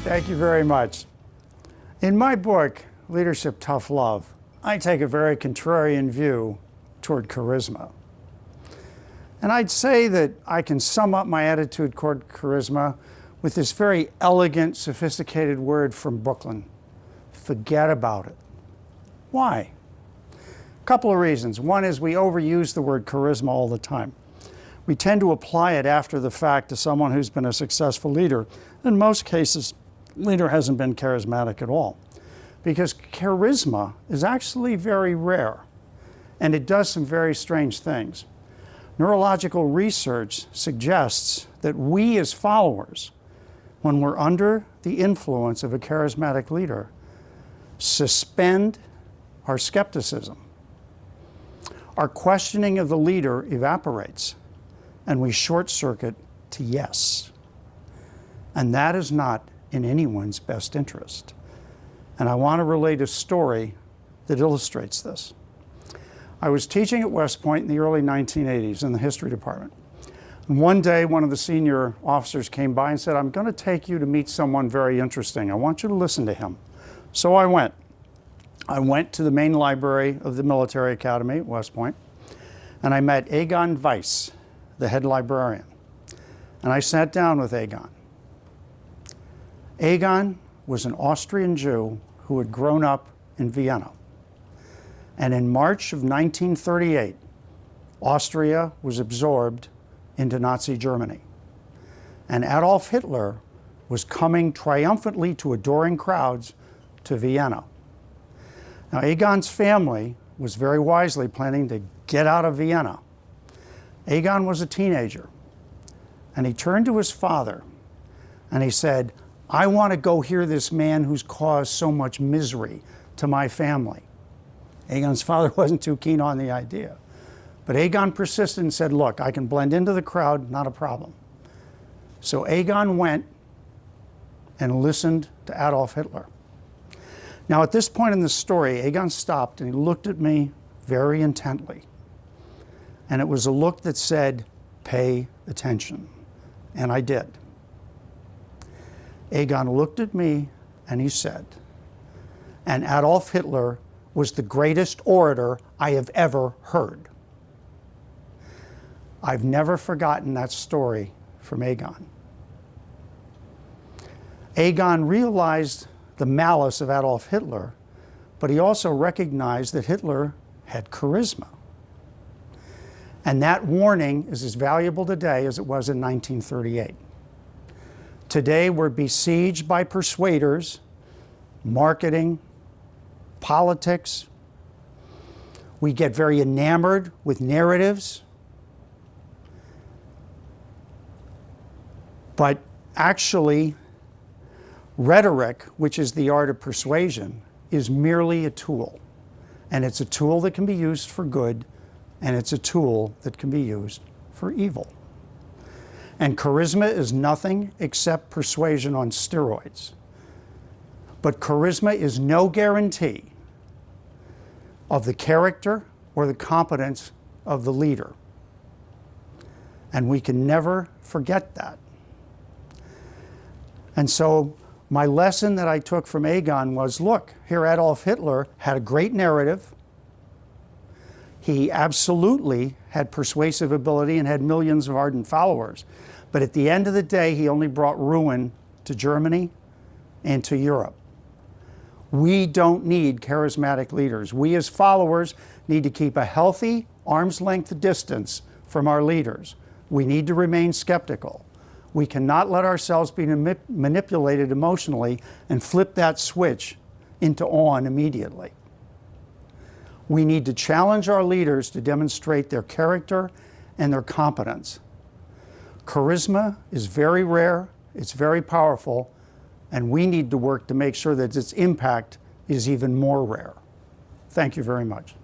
Thank you very much. In my book, Leadership Tough Love, I take a very contrarian view toward charisma. And I'd say that I can sum up my attitude toward charisma with this very elegant, sophisticated word from Brooklyn: forget about it. Why? A couple of reasons. One is we overuse the word charisma all the time. We tend to apply it after the fact to someone who's been a successful leader. In most cases, the leader hasn't been charismatic at all, because charisma is actually very rare, and it does some very strange things. Neurological research suggests that we as followers, when we're under the influence of a charismatic leader, suspend our skepticism. Our questioning of the leader evaporates, and we short circuit to yes. And that is not in anyone's best interest. And I want to relate a story that illustrates this. I was teaching at West Point in the early 1980s in the history department. And one day, one of the senior officers came by and said, "I'm going to take you to meet someone very interesting. I want you to listen to him." So I went. I went to the main library of the military academy at West Point, and I met Egon Weiss, the head librarian. And I sat down with Egon. Egon was an Austrian Jew who had grown up in Vienna. And in March of 1938, Austria was absorbed into Nazi Germany. And Adolf Hitler was coming triumphantly to adoring crowds to Vienna. Now, Egon's family was very wisely planning to get out of Vienna. Egon was a teenager, and he turned to his father and he said, "I want to go hear this man who's caused so much misery to my family." Egon's father wasn't too keen on the idea, but Egon persisted and said, "Look, I can blend into the crowd, not a problem." So Egon went and listened to Adolf Hitler. Now, at this point in the story, Egon stopped and he looked at me very intently. And it was a look that said, "Pay attention." And I did. Egon looked at me and he said, "And Adolf Hitler was the greatest orator I have ever heard." I've never forgotten that story from Egon. Egon realized the malice of Adolf Hitler, but he also recognized that Hitler had charisma. And that warning is as valuable today as it was in 1938. Today we're besieged by persuaders, marketing, politics. We get very enamored with narratives. But actually, rhetoric, which is the art of persuasion, is merely a tool. And it's a tool that can be used for good, and it's a tool that can be used for evil. And charisma is nothing except persuasion on steroids. But charisma is no guarantee of the character or the competence of the leader. And we can never forget that. And so my lesson that I took from Egon was, look, here Adolf Hitler had a great narrative. He absolutely had persuasive ability and had millions of ardent followers. But at the end of the day, he only brought ruin to Germany and to Europe. We don't need charismatic leaders. We as followers need to keep a healthy arm's length distance from our leaders. We need to remain skeptical. We cannot let ourselves be manipulated emotionally and flip that switch into on immediately. We need to challenge our leaders to demonstrate their character and their competence. Charisma is very rare, it's very powerful, and we need to work to make sure that its impact is even more rare. Thank you very much.